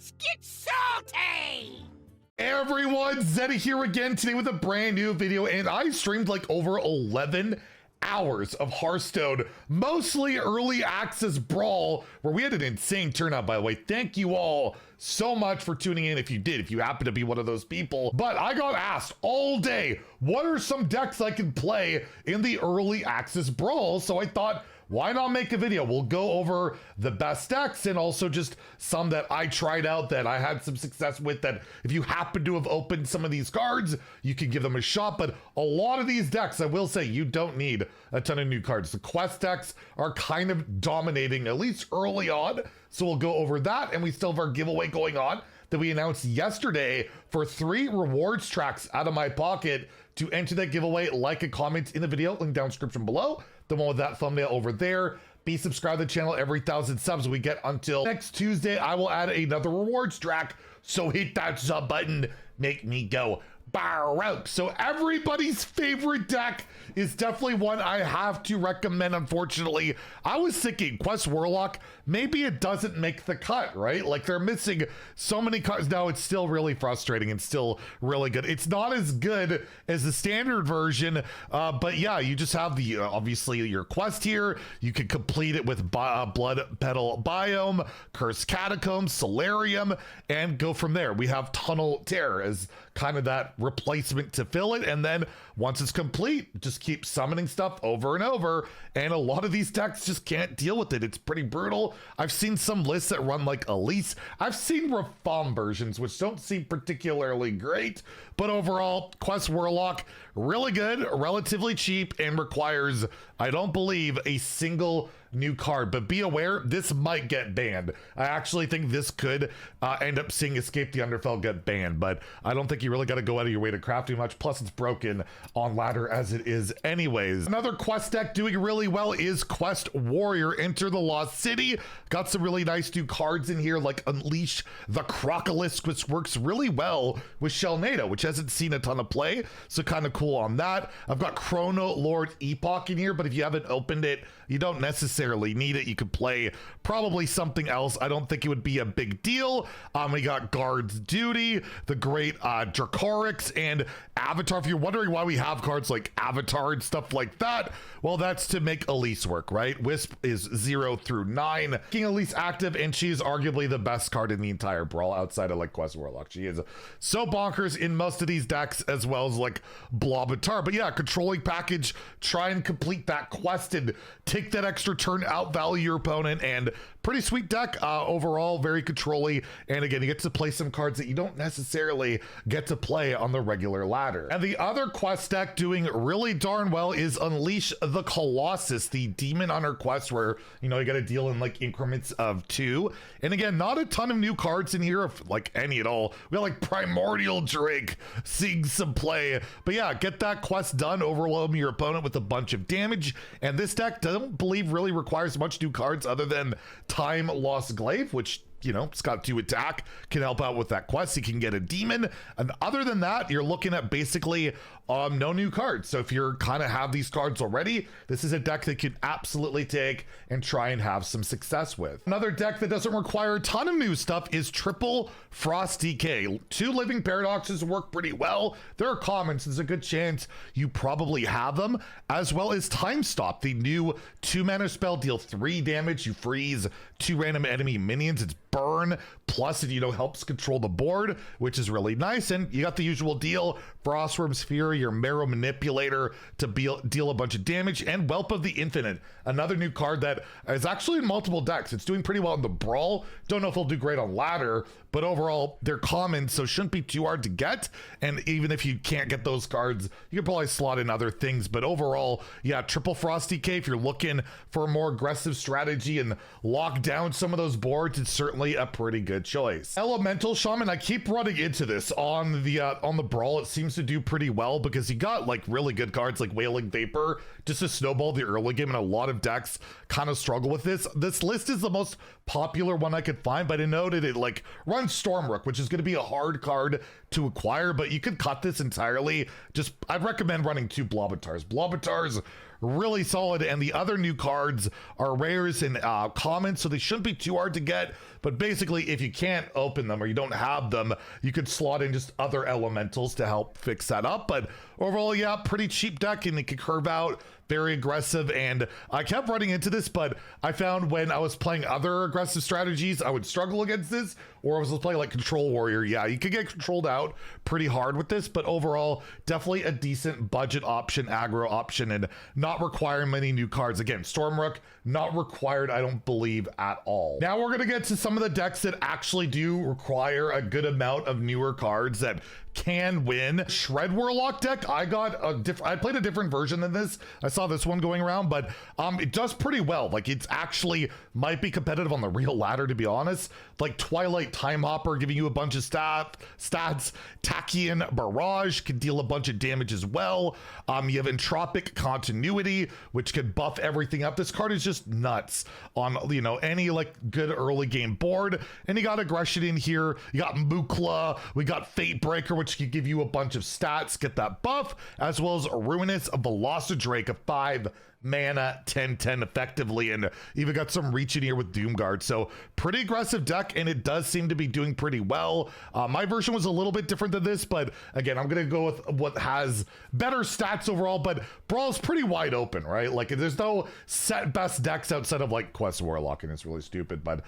Let's get salty! Hey everyone, Zeddy here again today with a brand new video, and I streamed like over 11 hours of Hearthstone, mostly early access Brawl, where we had an insane turnout, by the way. Thank you all so much for tuning in if you happen to be one of those people. But I got asked all day, what are some decks I can play in the early access Brawl? So I thought, why not make a video? We'll go over the best decks and also just some that I tried out that I had some success with, that if you happen to have opened some of these cards, you can give them a shot. But a lot of these decks, I will say, you don't need a ton of new cards. The quest decks are kind of dominating, at least early on. So we'll go over that, and we still have our giveaway going on that we announced yesterday for 3 rewards tracks out of my pocket. To enter that giveaway, like and comment in the video, link down description below. The one with that thumbnail over there. Be subscribed to the channel. Every 1,000 subs we get until next Tuesday, I will add another rewards track. So hit that sub button, make me go Baroque. So everybody's favorite deck is definitely one I have to recommend. Unfortunately, I was thinking Quest Warlock, maybe it doesn't make the cut, right? Like, they're missing so many cards. Now it's still really frustrating and still really good. It's not as good as the standard version, but yeah, you just have the obviously your quest here. You can complete it with Blood Petal Biome, Cursed Catacombs, Solarium, and go from there. We have Tunnel Terror as kind of that replacement to fill it, and then once it's complete, just keep summoning stuff over and over, and a lot of these decks just can't deal with it. It's pretty brutal. I've seen some lists that run like Elise. I've seen Rafaam versions, which don't seem particularly great, but overall, Quest Warlock, really good, relatively cheap, and requires, I don't believe, a single new card. But be aware, this might get banned. I actually think this could end up seeing Escape the Underfell get banned, but I don't think you really got to go out of your way to craft too much. Plus, it's broken on ladder as it is anyways. Another quest deck doing really well is Quest Warrior. Enter the Lost City. Got some really nice new cards in here, like Unleash the Crocolisk, which works really well with Shelnado, which hasn't seen a ton of play, so kind of cool on that. I've got Chrono Lord Epoch in here, but if you haven't opened it, you don't necessarily need it. You could play probably something else. I don't think it would be a big deal. We got Guard's Duty, the great Dracarix, and Avatar. If you're wondering why we have cards like Avatar and stuff like that, well, that's to make Elise work, right? Wisp is 0 through 9. King Elise active, and she is arguably the best card in the entire Brawl outside of like Quest Warlock. She is so bonkers in most of these decks, as well as like Blobatar. But yeah, controlling package, try and complete that quest and take that extra turn, outvalue your opponent, and pretty sweet deck overall, very controlly. And again, you get to play some cards that you don't necessarily get to play on the regular ladder. And the other quest deck doing really darn well is Unleash the Colossus, the Demon Hunter quest, where, you know, you got to deal in like increments of 2. And again, not a ton of new cards in here, if like any at all. We got like Primordial Drake seeing some play, but yeah, get that quest done, overwhelm your opponent with a bunch of damage. And this deck, don't believe, really requires much new cards other than Time Lost Glaive, which, you know, it's got 2 attack, can help out with that quest. You can get a demon, and other than that, you're looking at basically no new cards. So if you're kind of have these cards already, this is a deck that you can absolutely take and try and have some success with. Another deck that doesn't require a ton of new stuff is Triple Frost DK. 2 Living Paradoxes work pretty well. They're commons, so there's a good chance you probably have them, as well as Time Stop, the new 2-mana spell. Deal 3 damage, you freeze 2 random enemy minions. It's burn, plus it, you know, helps control the board, which is really nice. And you got the usual deal, Frostworm's Fury, your Marrow Manipulator to deal a bunch of damage, and Whelp of the Infinite, another new card that is actually in multiple decks. It's doing pretty well in the Brawl. Don't know if it'll do great on ladder, but overall they're common, so shouldn't be too hard to get. And even if you can't get those cards, you can probably slot in other things. But overall, yeah, Triple Frost DK, if you're looking for a more aggressive strategy and lock down some of those boards, it's certainly a pretty good choice. Elemental Shaman, I keep running into this on the Brawl. It seems to do pretty well because you got like really good cards like Wailing Vapor just to snowball the early game, and a lot of decks kind of struggle with this. This list is the most popular one I could find, but I noted it like runs Stormrook, which is going to be a hard card to acquire, but you could cut this entirely. Just, I'd recommend running 2 Blobatars. Blobatars really solid. And the other new cards are rares and commons, so they shouldn't be too hard to get. But basically, if you can't open them or you don't have them, you could slot in just other elementals to help fix that up. But overall, yeah, pretty cheap deck, and it can curve out, very aggressive. And I kept running into this, but I found when I was playing other aggressive strategies, I would struggle against this. Or I was playing like Control Warrior. Yeah, you could get controlled out pretty hard with this, but overall, definitely a decent budget option, aggro option, and not requiring many new cards. Again, Stormrook, not required, I don't believe, at all. Now we're gonna get to some of the decks that actually do require a good amount of newer cards that can win. Shred Warlock deck, I played a different version than this. I saw this one going around, but it does pretty well. Like, it's actually might be competitive on the real ladder, to be honest. Like Twilight Time Hopper giving you a bunch of stats. Tachyon Barrage can deal a bunch of damage as well. You have Entropic Continuity, which could buff everything up. This card is just nuts on, you know, any like good early game board. And you got Aggression in here. You got Mukla. We got Fate Breaker, which can give you a bunch of stats, get that buff, as well as Ruinous Velocidrake, a 5 mana 10/10 effectively, and even got some reach in here with Doomguard. So pretty aggressive deck, and it does seem to be doing pretty well. My version was a little bit different than this, but again, I'm gonna go with what has better stats overall. But Brawl's pretty wide open, right? Like, there's no set best decks outside of like Quest Warlock, and it's really stupid, but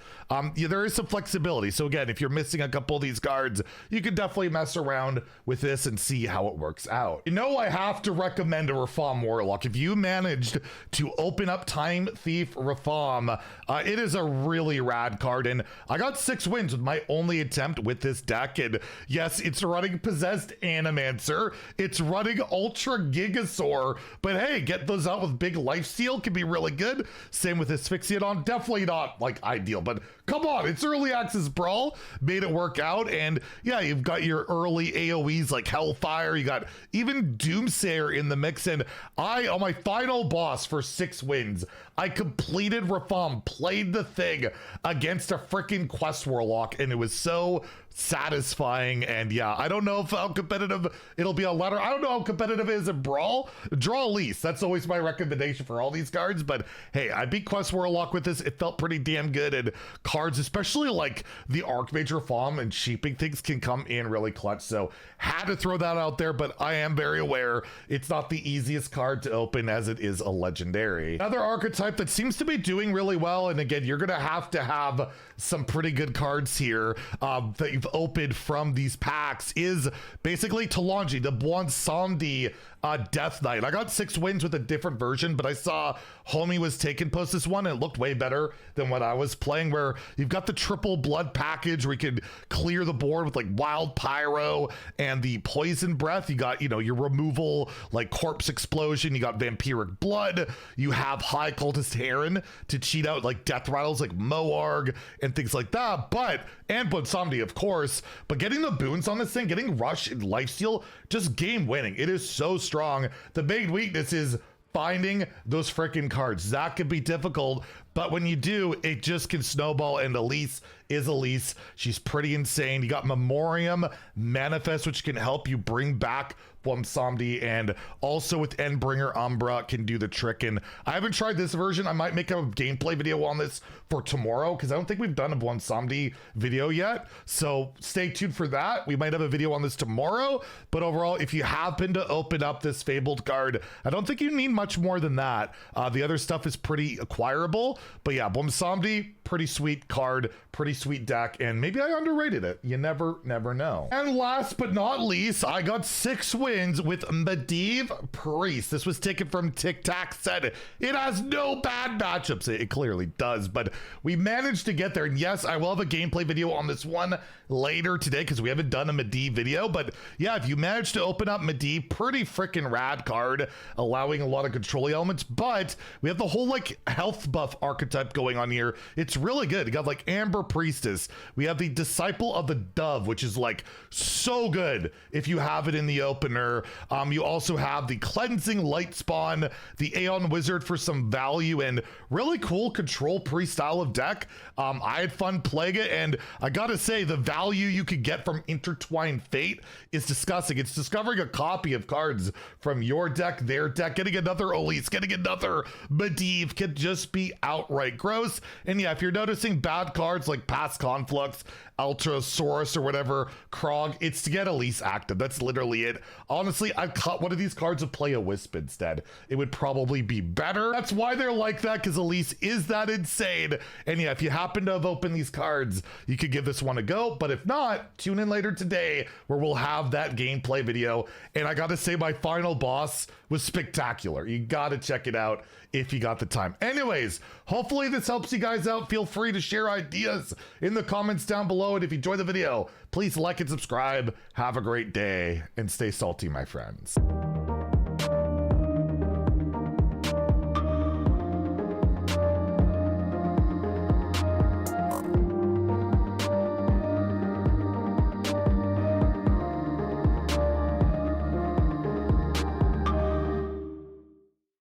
yeah, there is some flexibility. So again, if you're missing a couple of these cards, you can definitely mess around with this and see how it works out. You know, I have to recommend a Rafaam Warlock. If you managed to open up Time Thief Rafaam, it is a really rad card, and I got 6 wins with my only attempt with this deck. And yes, it's running Possessed Animancer, it's running Ultra Gigasaur, but hey, get those out with big lifesteal can be really good. Same with Asphyxiodon, definitely not like ideal, but come on, it's early access Brawl, made it work out. And yeah, you've got your early AoEs like Hellfire, you got even Doomsayer in the mix. And on my final boss for 6 wins, I completed Rafaam, played the thing against a freaking Quest Warlock, and it was so satisfying. And yeah, I don't know how competitive it'll be on ladder. I don't know how competitive it is in Brawl. Draw least, that's always my recommendation for all these cards. But hey, I beat Quest Warlock with this. It felt pretty damn good, and cards, especially like the Archmage Rafaam and sheeping things, can come in really clutch. So had to throw that out there, but I am very aware it's not the easiest card to open, as it is a legendary. Another archetype that seems to be doing really well, and again, you're gonna have to have some pretty good cards here that you've opened from these packs, is basically Talanji, the Bwonsamdi Death Knight. I got 6 wins with a different version, but I saw Homie was taken post this one, and it looked way better than what I was playing, where you've got the triple blood package where you can clear the board with like Wild Pyro and the Poison Breath. You got, you know, your removal like Corpse Explosion, you got Vampiric Blood, you have High Cultist Heron to cheat out like death rattles like Moarg and things like that. And Bwonsamdi, of course, but getting the boons on this thing, getting Rush and Lifesteal, just game winning. It is so strong. The big weakness is finding those freaking cards. That could be difficult, but when you do, it just can snowball. And Elise is Elise. She's pretty insane. You got Memoriam Manifest, which can help you bring back Bwonsamdi, and also with Endbringer Umbra can do the trick. And I haven't tried this version. I might make a gameplay video on this for tomorrow, because I don't think we've done a Bwonsamdi video yet. So stay tuned for that. We might have a video on this tomorrow. But overall, if you happen to open up this Fabled card, I don't think you need much more than that. The other stuff is pretty acquirable. But yeah, Bwonsamdi, pretty sweet card, pretty sweet deck, and maybe I underrated it. You never know. And last but not least, I got 6 wins with Medivh Priest. This was taken from Tic Tac, said it has no bad matchups. It clearly does, but we managed to get there. And yes, I will have a gameplay video on this one later today, because we haven't done a Medivh video. But yeah, if you manage to open up Medivh, pretty freaking rad card, allowing a lot of control elements. But we have the whole like health buff archetype going on here. It's really good. You got like Amber Priestess. We have the Disciple of the Dove, which is like so good if you have it in the opener. You also have the Cleansing Light Spawn, the Aeon Wizard for some value, and really cool control priest style of deck. I had fun playing it, and I gotta say, the value you could get from Intertwined Fate is disgusting. It's discovering a copy of cards from your deck, their deck, getting another Elise, getting another Medivh could just be outright gross. And yeah, if you're noticing bad cards like Past Conflux, Ultrasaurus, or whatever, Krog, it's to get Elise active. That's literally it. Honestly, I'd cut one of these cards and play a Wisp instead. It would probably be better. That's why they're like that, because Elise is that insane. And yeah, if you happen to have opened these cards, you could give this one a go. But if not, tune in later today where we'll have that gameplay video. And I gotta say, my final boss was spectacular. You gotta check it out if you got the time. Anyways, hopefully this helps you guys out. Feel free to share ideas in the comments down below. And if you enjoyed the video, please like and subscribe. Have a great day and stay salty, my friends.